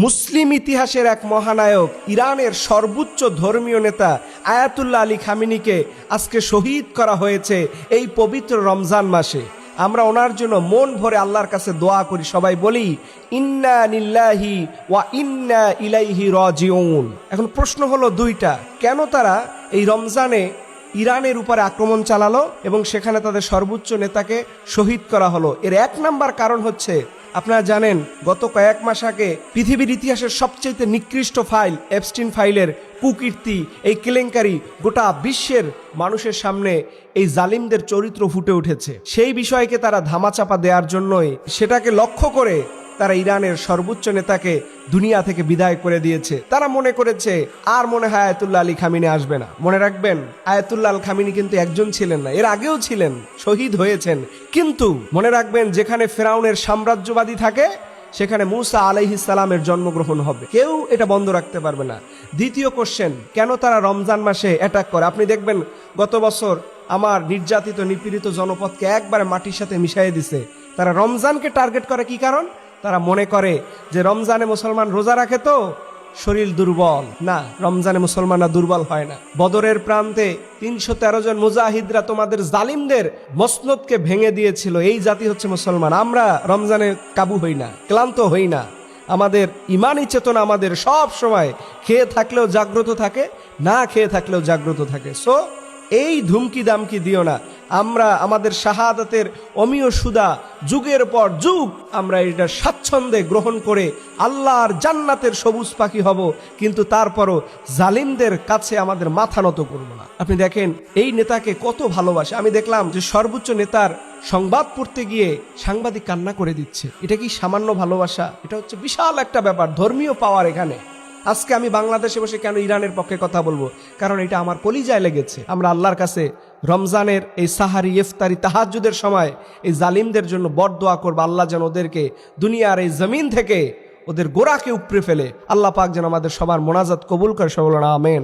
মুসলিম ইতিহাসের এক মহানায়ক, ইরানের সর্বোচ্চ ধর্মীয় নেতা আয়াতুল্লাহ আলী খামেনিকে আজকে শহীদ করা হয়েছে এই পবিত্র রমজান মাসে। আমরা ওনার জন্য মন ভরে আল্লাহর কাছে দোয়া করি, সবাই বলি ইন্না লিল্লাহি ওয়া ইন্না ইলাইহি রাজিউন। এখন প্রশ্ন হলো দুইটা, কেন তারা এই রমজানে ইরানের উপরে আক্রমণ চালালো এবং সেখানে তাদের সর্বোচ্চ নেতাকে শহীদ করা হলো? এর এক নাম্বার কারণ হচ্ছে, আপনারা জানেন গত কয়েক মাস আগে পৃথিবীর ইতিহাসের সবচেয়ে নিকৃষ্ট ফাইল এপস্টিন ফাইলের কুকীর্তি, এই কেলেঙ্কারি গোটা বিশ্বের মানুষের সামনে এই জালিমদের চরিত্র ফুটে উঠেছে। সেই বিষয়কে তারা ধামাচাপা দেওয়ার জন্যই, সেটাকে লক্ষ্য করে তারা ইরানের সর্বোচ্চ নেতাকে দুনিয়া থেকে বিদায় করে দিয়েছে। তারা মনে করেছে আর মনে হয় আয়াতুল্লাহ আলী খামেনি আসবে না। মনে রাখবেন, আয়াতুল্লাহ আল খামেনি কিন্তু একজন ছিলেন না, এর আগেও ছিলেন, শহীদ হয়েছেন। কিন্তু মনে রাখবেন, যেখানে ফেরাউনের সাম্রাজ্যবাদী থাকে সেখানে মুসা আলাইহিস সালামের জন্মগ্রহণ হবে, কেউ এটা বন্ধ রাখতে পারবে না। দ্বিতীয় কোশ্চেন, কেন তারা রমজান মাসে অ্যাটাক করে? আপনি দেখবেন গত বছর আমার নির্যাতিত নিপীড়িত জনপদকে একবারে মাটির সাথে মিশিয়ে দিছে। তারা রমজানকে টার্গেট করে, কি কারণ? তারা মনে করে যে রমজানে মুসলমান রোজা রাখে তো শরীর দুর্বল। না, রমজানে মুসলমানরা দুর্বল হয় না। বদরের প্রান্তে 313 জন মুজাহিদরা তোমাদের জালিমদের মসনদকে ভেঙে দিয়েছিল। এই জাতি হচ্ছে মুসলমান। আমরা রমজানে কাবু হই না, ক্লান্ত হই না। আমাদের ইমানি চেতনা আমাদের সব সময় খেয়ে থাকলেও জাগ্রত থাকে, না খেয়ে থাকলেও জাগ্রত থাকে। সো এই ধুমকি দামকি দিও না। আমরা আমাদের শাহাদাতের অমীয় সুদা যুগের পর যুগ আমরা এটা স্বাচ্ছন্দ্যে গ্রহণ করে আল্লাহর জান্নাতের সবুজ পাখি হব, কিন্তু তারপরও জালিমদের কাছে আমাদের মাথা নত করব না। আপনি দেখেন এই নেতাকে কত ভালোবাসে। আমি দেখলাম যে সর্বোচ্চ নেতার সংবাদ পড়তে গিয়ে সাংবাদিক কান্না করে দিচ্ছে। এটা কি সামান্য ভালোবাসা? এটা হচ্ছে বিশাল একটা ব্যাপার, ধর্মীয় পাওয়ার এখানে। আজকে আমি বাংলাদেশে বসে কেন ইরানের পক্ষে কথা বলবো? কারণ এটা আমার কলিজায় লেগেছে। আমরা আল্লাহর কাছে রমজানের এই সাহারি, ইফতারি, তাহাজ্জুদের সময় এই জালিমদের জন্য বরদোয়া করবো, আল্লাহ যেন ওদেরকে দুনিয়ার এই জমিন থেকে ওদের গোড়াকে উপড়ে ফেলে। আল্লাহ পাক যেন আমাদের সবার মোনাজাত কবুল করে। সবাই বলুন আমিন।